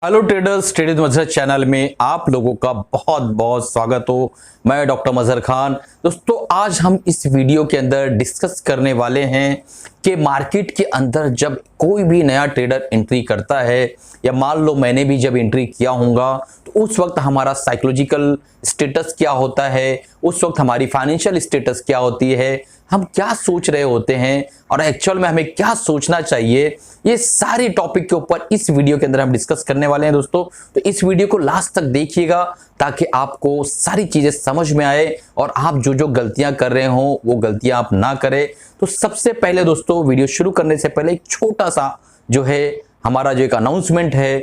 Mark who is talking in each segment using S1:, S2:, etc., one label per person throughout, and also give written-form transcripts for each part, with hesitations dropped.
S1: Hello traders, trading मजहर channel में आप लोगों का बहुत बहुत स्वागत हो। मैं डॉक्टर मजहर खान। दोस्तों, आज हम इस वीडियो के अंदर डिस्कस करने वाले हैं कि मार्केट के अंदर जब कोई भी नया ट्रेडर एंट्री करता है, या मान लो मैंने भी जब एंट्री किया होगा, तो उस वक्त हमारा साइकोलॉजिकल स्टेटस क्या होता है, उस वक्त हमारी फाइनेंशियल स्टेटस क्या होती है, हम क्या सोच रहे होते हैं और एक्चुअल में हमें क्या सोचना चाहिए, ये सारे टॉपिक के ऊपर इस वीडियो के अंदर हम डिस्कस करने वाले हैं। दोस्तों, तो इस वीडियो को लास्ट तक देखिएगा ताकि आपको सारी चीजें समझ में आए और आप जो जो गलतियां कर रहे हो वो गलतियां आप ना करें। तो सबसे पहले दोस्तों, वीडियो शुरू करने से पहले एक छोटा सा जो है हमारा जो एक अनाउंसमेंट है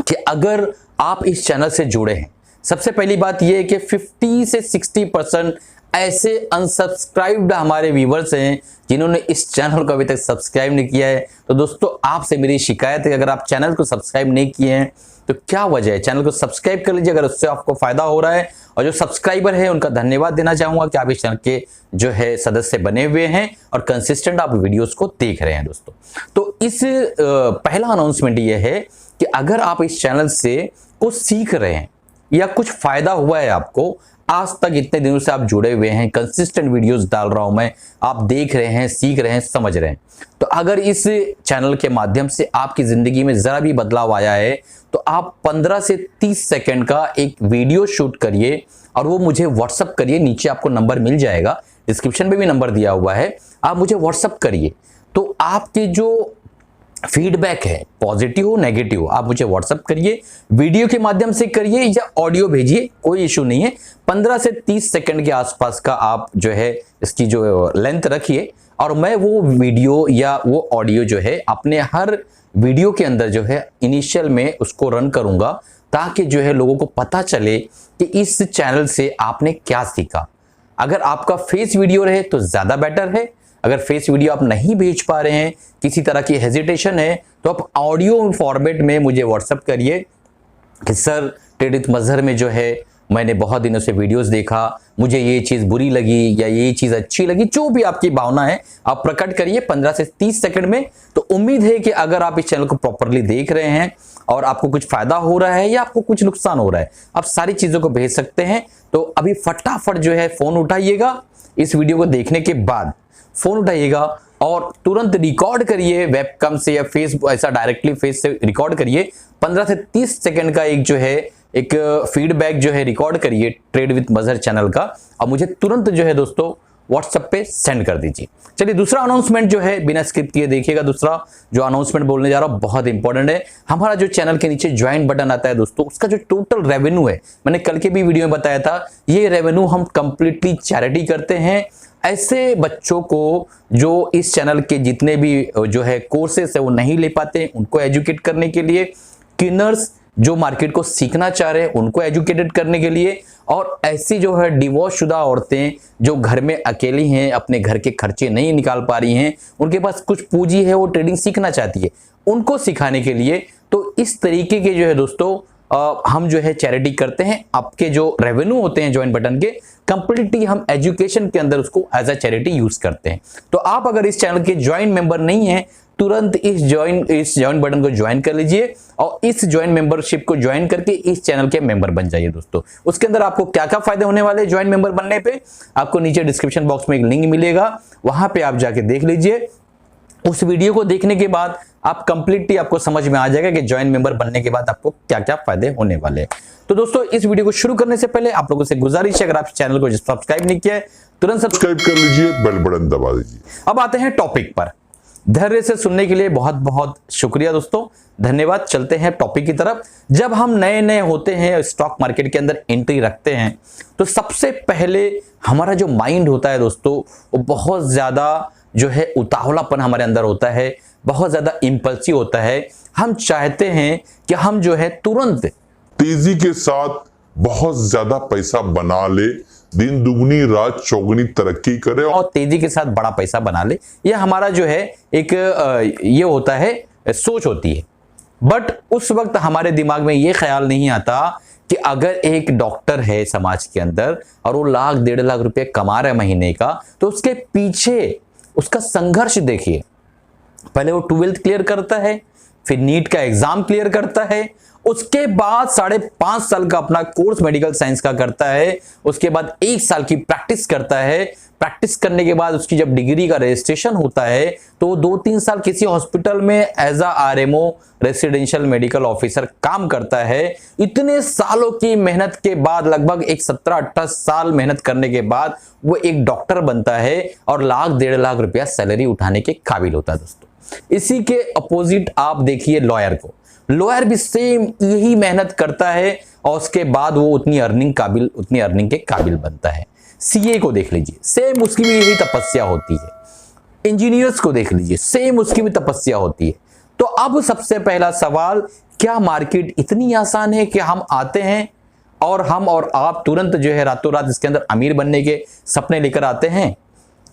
S1: कि अगर आप इस चैनल से जुड़े हैं, सबसे पहली बात यह है कि 50 से 60% ऐसे अनसब्सक्राइब्ड हमारे व्यूवर्स हैं जिन्होंने इस चैनल को अभी तक सब्सक्राइब नहीं किया है। तो दोस्तों, आपसे मेरी शिकायत है, अगर आप चैनल को सब्सक्राइब नहीं किए हैं तो क्या वजह है, चैनल को सब्सक्राइब कर लीजिए अगर उससे आपको फायदा हो रहा है। और जो सब्सक्राइबर है उनका धन्यवाद देना चाहूंगा कि आप इस चैनल के जो है सदस्य बने हुए हैं और कंसिस्टेंट आप वीडियोस को देख रहे हैं। दोस्तों, तो इस पहला अनाउंसमेंट ये है कि अगर आप इस चैनल से कुछ सीख रहे हैं या कुछ फायदा हुआ है आपको, आज तक इतने दिनों से आप जुड़े हुए हैं, कंसिस्टेंट वीडियोस डाल रहा हूं मैं, आप देख रहे हैं, सीख रहे हैं, समझ रहे हैं, तो अगर इस चैनल के माध्यम से आपकी जिंदगी में जरा भी बदलाव आया है तो आप 15 से 30 सेकंड का एक वीडियो शूट करिए और वो मुझे व्हाट्सअप करिए। नीचे आपको नंबर मिल जाएगा, डिस्क्रिप्शन में भी नंबर दिया हुआ है, आप मुझे व्हाट्सअप करिए। तो आपके जो फीडबैक है, पॉजिटिव हो नेगेटिव, आप मुझे व्हाट्सअप करिए, वीडियो के माध्यम से करिए या ऑडियो भेजिए, कोई इशू नहीं है। 15 से 30 सेकंड के आसपास का आप जो है इसकी जो लेंथ रखिए और मैं वो वीडियो या वो ऑडियो जो है अपने हर वीडियो के अंदर जो है इनिशियल में उसको रन करूंगा, ताकि जो है लोगों को पता चले कि इस चैनल से आपने क्या सीखा। अगर आपका फेस वीडियो रहे तो ज्यादा बेटर है, अगर फेस वीडियो आप नहीं भेज पा रहे हैं, किसी तरह की हेजिटेशन है, तो आप ऑडियो फॉर्मेट में मुझे व्हाट्सएप करिए कि सर, ट्रेडिंग मजहर में जो है मैंने बहुत दिनों से वीडियोस देखा, मुझे ये चीज़ बुरी लगी या ये चीज़ अच्छी लगी, जो भी आपकी भावना है आप प्रकट करिए 15 से 30 सेकंड में। तो उम्मीद है कि अगर आप इस चैनल को प्रॉपरली देख रहे हैं और आपको कुछ फायदा हो रहा है या आपको कुछ नुकसान हो रहा है, आप सारी चीज़ों को भेज सकते हैं। तो अभी फटाफट जो है फ़ोन उठाइएगा, इस वीडियो को देखने के बाद फ़ोन उठाइएगा और तुरंत रिकॉर्ड करिए वेबकैम से या फेस, ऐसा डायरेक्टली फेस से रिकॉर्ड करिए। 15 से 30 सेकंड का एक जो है एक फीडबैक जो है रिकॉर्ड करिए ट्रेड विद मजहर चैनल का और मुझे तुरंत जो है दोस्तों व्हाट्सएप पे सेंड कर दीजिए। चलिए, दूसरा अनाउंसमेंट जो है बिना स्किप किए देखिएगा। दूसरा जो अनाउंसमेंट बोलने जा रहा हूं बहुत इंपॉर्टेंट है। हमारा जो चैनल के नीचे ज्वाइन बटन आता है दोस्तों, उसका जो टोटल रेवेन्यू है, मैंने कल के भी वीडियो में बताया था, ये रेवेन्यू हम कंप्लीटली चैरिटी करते हैं। ऐसे बच्चों को जो इस चैनल के जितने भी जो है कोर्सेस है वो नहीं ले पाते, उनको एजुकेट करने के लिए, किनर्स जो मार्केट को सीखना चाह रहे हैं उनको एजुकेटेड करने के लिए, और ऐसी जो है डिवोर्स शुदा औरतें जो घर में अकेली हैं, अपने घर के खर्चे नहीं निकाल पा रही हैं, उनके पास कुछ पूंजी है, वो ट्रेडिंग सीखना चाहती है, उनको सिखाने के लिए। तो इस तरीके के जो है दोस्तों हम जो है चैरिटी करते हैं। आपके जो रेवेन्यू होते हैं ज्वाइन बटन के, कंप्लीटली हम एजुकेशन के अंदर उसको एज अ चैरिटी यूज करते हैं। तो आप अगर इस चैनल के ज्वाइन मेंबर नहीं हैं, तुरंत इस ज्वाइन बटन को ज्वाइन कर लीजिए और इस ज्वाइन मेंबरशिप को ज्वाइन करके इस चैनल के मेंबर बन जाइए। दोस्तों, उसके अंदर आपको क्या क्या फायदे होने वाले हैं ज्वाइन मेंबर बनने पे, आपको नीचे डिस्क्रिप्शन बॉक्स में एक लिंक मिलेगा, वहां पे आप जाके देख लीजिए। उस वीडियो को देखने के बाद आप कंप्लीटली आपको समझ में आ जाएगा कि ज्वाइन मेंबर बनने के बाद आपको क्या क्या फायदे होने वाले हैं। तो दोस्तों, इस वीडियो को शुरू करने से पहले आप लोगों से गुजारिश है, अगर आप चैनल को सब्सक्राइब नहीं किया है तुरंत सब्सक्राइब
S2: कर लीजिए, बेल बटन दबा दीजिए।
S1: अब आते हैं टॉपिक पर। धैर्य से सुनने के लिए बहुत बहुत शुक्रिया दोस्तों, धन्यवाद। चलते हैं टॉपिक की तरफ। जब हम नए नए होते हैं, स्टॉक मार्केट के अंदर एंट्री रखते हैं, तो सबसे पहले हमारा जो माइंड होता है दोस्तों, वो बहुत ज्यादा जो है उतावलापन हमारे अंदर होता है, बहुत ज्यादा इंपल्सिव होता है। हम चाहते हैं कि हम जो है तुरंत
S2: तेजी के साथ बहुत ज्यादा पैसा बना ले, दिन दुगनी रात चौगुनी तरक्की करे
S1: और तेजी के साथ बड़ा पैसा बना ले, ये हमारा जो है एक ये होता है, सोच होती है। बट उस वक्त हमारे दिमाग में ये ख्याल नहीं आता कि अगर एक डॉक्टर है समाज के अंदर और वो 1,00,000-1,50,000 रुपए कमा रहा है महीने का, तो उसके पीछे उसका संघर्ष देखिए। पहले वो 12th क्लियर करता है, फिर नीट का एग्जाम क्लियर करता है, उसके बाद 5.5 साल का अपना कोर्स मेडिकल साइंस का करता है, उसके बाद 1 साल की प्रैक्टिस करता है। प्रैक्टिस करने के बाद उसकी जब डिग्री का रजिस्ट्रेशन होता है तो 2-3 साल किसी हॉस्पिटल में as a RMO residential medical officer काम करता है। इतने सालों की मेहनत के बाद, लगभग एक 17-18 साल मेहनत करने के बाद वो एक डॉक्टर बनता है और 1-1.5 लाख रुपया सैलरी उठाने के काबिल होता है दोस्तों। इसी के अपोजिट आप देखिए लॉयर को, लॉयर भी सेम यही मेहनत करता है और उसके बाद वो उतनी अर्निंग के काबिल बनता है। सीए को देख लीजिए, सेम उसकी भी यही तपस्या होती है। इंजीनियर्स को देख लीजिए, सेम उसकी भी तपस्या होती है। तो अब सबसे पहला सवाल, क्या मार्केट इतनी आसान है कि हम आते हैं और हम और आप तुरंत जो है रातों रात इसके अंदर अमीर बनने के सपने लेकर आते हैं?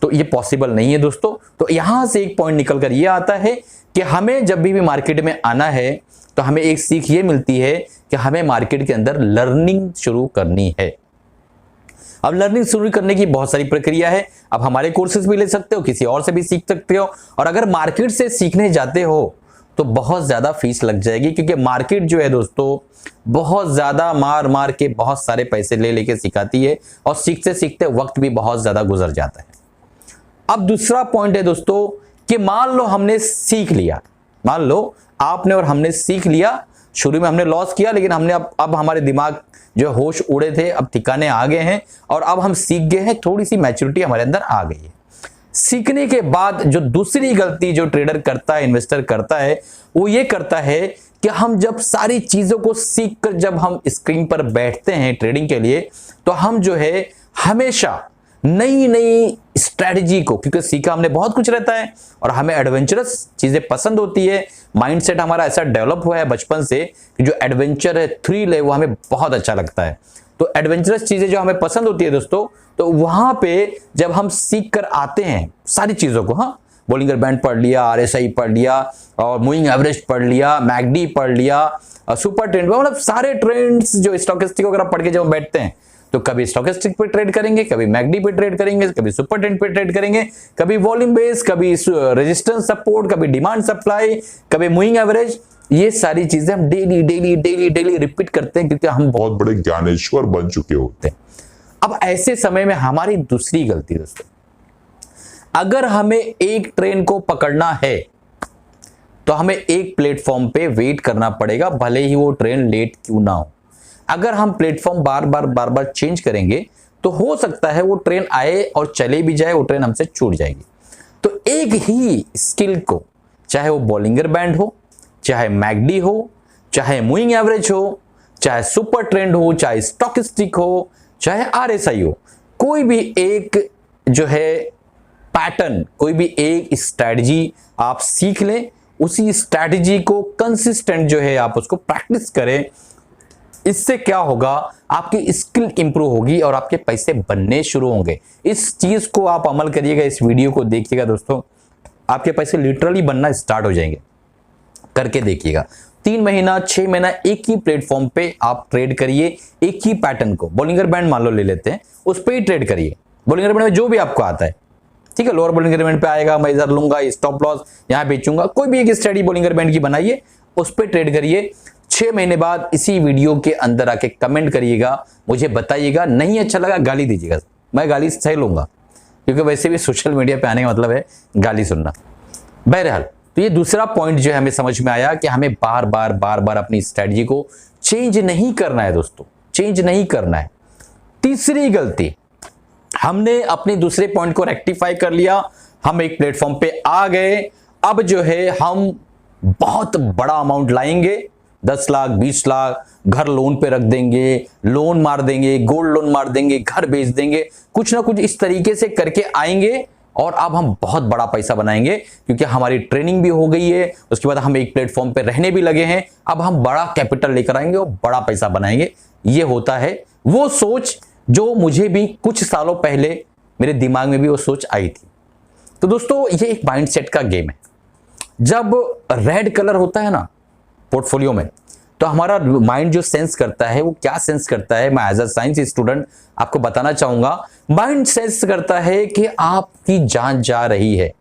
S1: तो ये पॉसिबल नहीं है दोस्तों। तो यहां से एक पॉइंट निकल कर ये आता है कि हमें जब भी मार्केट में आना है तो हमें एक सीख ये मिलती है कि हमें मार्केट के अंदर लर्निंग शुरू करनी है। अब लर्निंग शुरू करने की बहुत सारी प्रक्रिया है। अब हमारे कोर्सेज भी ले सकते हो, किसी और से भी सीख सकते हो, और अगर मार्केट से सीखने जाते हो तो बहुत ज्यादा फीस लग जाएगी, क्योंकि मार्केट जो है दोस्तों बहुत ज्यादा मार मार के बहुत सारे पैसे ले लेके सिखाती है और सीखते सीखते वक्त भी बहुत ज्यादा गुजर जाता है। अब दूसरा पॉइंट है दोस्तों कि मान लो हमने सीख लिया, मान लो आपने और हमने सीख लिया, शुरू में हमने लॉस किया, लेकिन हमने अब हमारे दिमाग जो होश उड़े थे अब ठिकाने आ गए हैं और अब हम सीख गए हैं, थोड़ी सी मैच्योरिटी हमारे अंदर आ गई है। सीखने के बाद जो दूसरी गलती जो ट्रेडर करता है, इन्वेस्टर करता है, वो ये करता है कि हम जब सारी चीजों को सीख कर जब हम स्क्रीन पर बैठते हैं ट्रेडिंग के लिए, तो हम जो है हमेशा नई नई स्ट्रेटजी को, क्योंकि सीखा हमने बहुत कुछ रहता है और हमें एडवेंचरस चीजें पसंद होती है, माइंडसेट हमारा ऐसा डेवलप हुआ है बचपन से कि जो एडवेंचर है, थ्रिल है, वो हमें बहुत अच्छा लगता है। तो एडवेंचरस चीजें जो हमें पसंद होती है दोस्तों, तो वहां पे जब हम सीख कर आते हैं सारी चीजों को, हाँ बोलिंगर बैंड पढ़ लिया, आरएसआई पढ़ लिया और मूविंग एवरेज पढ़ लिया, मैकडी पढ़ लिया, सुपर ट्रेंड, मतलब सारे ट्रेंड्स जो स्टॉकेस्टिक वगैरह पढ़ के जब हम बैठते हैं तो कभी स्टॉकेस्टिक पे ट्रेड करेंगे, कभी मैकडी पे ट्रेड करेंगे, कभी सुपर ट्रेंड पे ट्रेड करेंगे, कभी वॉल्यूम बेस, कभी रेजिस्टेंस सपोर्ट, कभी डिमांड सप्लाई, कभी मूविंग एवरेज। ये सारी चीजें हम daily daily daily daily repeat करते हैं क्योंकि हम
S2: बहुत बड़े ज्ञानेश्वर बन चुके होते हैं।
S1: अब ऐसे समय में हमारी दूसरी गलती दोस्तों, अगर हमें एक ट्रेन को पकड़ना है तो हमें एक प्लेटफॉर्म पे वेट करना पड़ेगा, भले ही वो ट्रेन लेट क्यों ना हो। अगर हम प्लेटफॉर्म बार बार चेंज करेंगे तो हो सकता है वो ट्रेन आए और चले भी जाए, वो ट्रेन हमसे छूट जाएगी। तो एक ही स्किल को, चाहे वो बॉलिंगर बैंड हो, चाहे मैकडी हो, चाहे मूविंग एवरेज हो, चाहे सुपर ट्रेंड हो, चाहे स्टॉकेस्टिक हो, चाहे आरएसआई हो, कोई भी एक जो है पैटर्न, कोई भी एक स्ट्रैटेजी आप सीख लें, उसी स्ट्रैटेजी को कंसिस्टेंट जो है आप उसको प्रैक्टिस करें। इससे क्या होगा, आपकी स्किल इंप्रूव होगी और आपके पैसे बनने शुरू होंगे। इस चीज को आप अमल करिएगा, इस वीडियो को देखिएगा दोस्तों, आपके पैसे लिटरली बनना स्टार्ट हो जाएंगे। करके देखिएगा, 3 महीना 6 महीना एक ही प्लेटफॉर्म पे आप ट्रेड करिए, एक ही पैटर्न को, बॉलिंगर बैंड मान लो ले लेते हैं, उस पर ही ट्रेड करिए। बॉलिंगर बैंड में जो भी आपको आता है, ठीक है, लोअर बॉलिंगर बैंड पे आएगा, मैं इधर लूंगा, स्टॉप लॉस यहाँ बेचूंगा, कोई भी एक स्ट्रेटजी बॉलिंगर बैंड की बनाइए, उस पर ट्रेड करिए। 6 महीने बाद इसी वीडियो के अंदर आके कमेंट करिएगा, मुझे बताइएगा। नहीं अच्छा लगा गाली दीजिएगा, मैं गाली सही लूंगा, क्योंकि वैसे भी सोशल मीडिया पे आने का मतलब है गाली सुनना। बहरहाल, तो ये दूसरा पॉइंट जो है हमें समझ में आया कि हमें बार बार अपनी स्ट्रेटजी को चेंज नहीं करना है दोस्तों, चेंज नहीं करना है। तीसरी गलती, हमने अपने दूसरे पॉइंट को रेक्टिफाई कर लिया, हम एक प्लेटफॉर्म पे आ गए, अब जो है हम बहुत बड़ा अमाउंट लाएंगे, 10 लाख 20 लाख, घर लोन पे रख देंगे, लोन मार देंगे, गोल्ड लोन मार देंगे, घर बेच देंगे, कुछ ना कुछ इस तरीके से करके आएंगे और अब हम बहुत बड़ा पैसा बनाएंगे, क्योंकि हमारी ट्रेनिंग भी हो गई है, उसके बाद हम एक प्लेटफॉर्म पे रहने भी लगे हैं, अब हम बड़ा कैपिटल लेकर आएंगे और बड़ा पैसा बनाएंगे। ये होता है वो सोच जो मुझे भी कुछ सालों पहले मेरे दिमाग में भी वो सोच आई थी। तो दोस्तों, ये एक माइंडसेट का गेम है। जब रेड कलर होता है ना पोर्टफोलियो में, तो हमारा माइंड जो सेंस करता है, वो क्या सेंस करता है, मैं एज अ साइंस स्टूडेंट आपको बताना चाहूंगा। माइंड सेंस करता है कि आपकी जान जा रही है,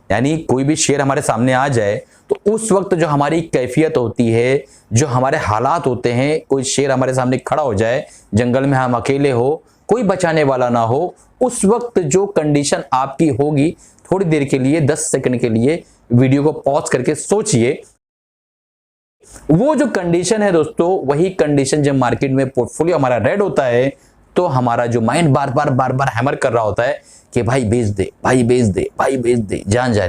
S1: यानी कोई भी शेयर हमारे सामने आ जाए तो उस वक्त जो हमारी कैफियत होती है, जो हमारे हालात होते हैं, कोई शेर हमारे सामने खड़ा हो जाए, जंगल में हम अकेले हो, कोई बचाने वाला ना हो, उस वक्त जो कंडीशन आपकी होगी, थोड़ी देर के लिए 10 सेकंड के लिए वीडियो को पॉज करके सोचिए। वो जो कंडीशन है दोस्तों, वही कंडीशन जब मार्केट में पोर्टफोलियो हमारा रेड होता है तो हमारा जो माइंड बार बार हैमर कर रहा होता है कि भाई बेच दे, भाई बेच दे, भाई बेच दे, जान जा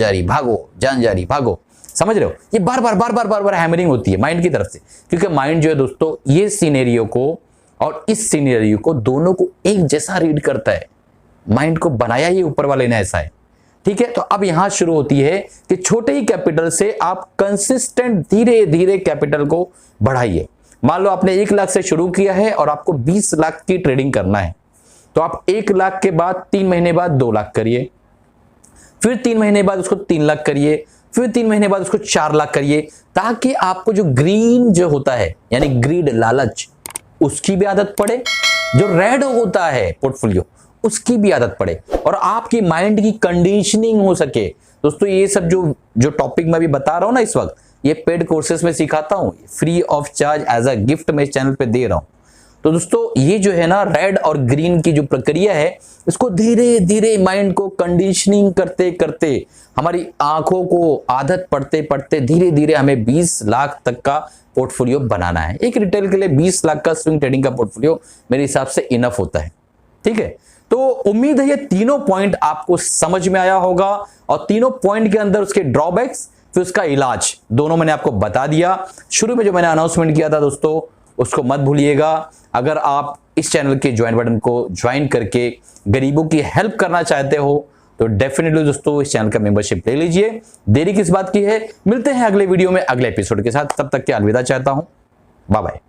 S1: रही भागो, जान जा रही भागो। समझ रहे हो? ये बार हैमरिंग होती है माइंड की तरफ से, क्योंकि माइंड जो है दोस्तों ये सिनेरियो को और इस सिनेरियो को दोनों को एक जैसा रीड करता है। माइंड को बनाया ही ऊपर वाले ने ऐसा है। ठीक है, तो अब यहां शुरू होती है कि छोटे ही कैपिटल से आप कंसिस्टेंट धीरे धीरे कैपिटल को बढ़ाइए। मान लो आपने 1 लाख से शुरू किया है और आपको 20 लाख की ट्रेडिंग करना है, तो आप 1 लाख के बाद 3 महीने बाद 2 लाख करिए, फिर 3 महीने बाद उसको 3 लाख करिए, फिर 3 महीने बाद उसको 4 लाख करिए, ताकि आपको जो ग्रीन जो होता है यानी ग्रीड, लालच, उसकी भी आदत पड़े, जो रेड होता है पोर्टफोलियो उसकी भी आदत पड़े और आपकी माइंड की कंडीशनिंग हो सके। दोस्तों ये सब जो टॉपिक मैं भी बता रहा हूं ना इस वक्त, ये पेड कोर्सेज में सिखाता हूं, free of charge as a gift मैं इस चैनल पे दे रहा हूं। तो दोस्तों ये जो है ना रेड और ग्रीन की जो प्रक्रिया है, इसको धीरे धीरे माइंड को कंडीशनिंग करते करते, हमारी आंखों को आदत पड़ते पड़ते धीरे धीरे हमें 20 लाख तक का पोर्टफोलियो बनाना है। एक रिटेल के लिए 20 लाख का स्विंग ट्रेडिंग का पोर्टफोलियो मेरे हिसाब से इनफ होता है। ठीक है, तो उम्मीद है ये तीनों पॉइंट आपको समझ में आया होगा और तीनों पॉइंट के अंदर उसके ड्रॉबैक्स फिर उसका इलाज दोनों मैंने आपको बता दिया। शुरू में जो मैंने अनाउंसमेंट किया था दोस्तों, उसको मत भूलिएगा। अगर आप इस चैनल के ज्वाइन बटन को ज्वाइन करके गरीबों की हेल्प करना चाहते हो तो डेफिनेटली दोस्तों इस चैनल का मेंबरशिप ले लीजिए। देरी किस बात की है, मिलते हैं अगले वीडियो में अगले एपिसोड के साथ। तब तक के अलविदा चाहता हूं, बाय बाय।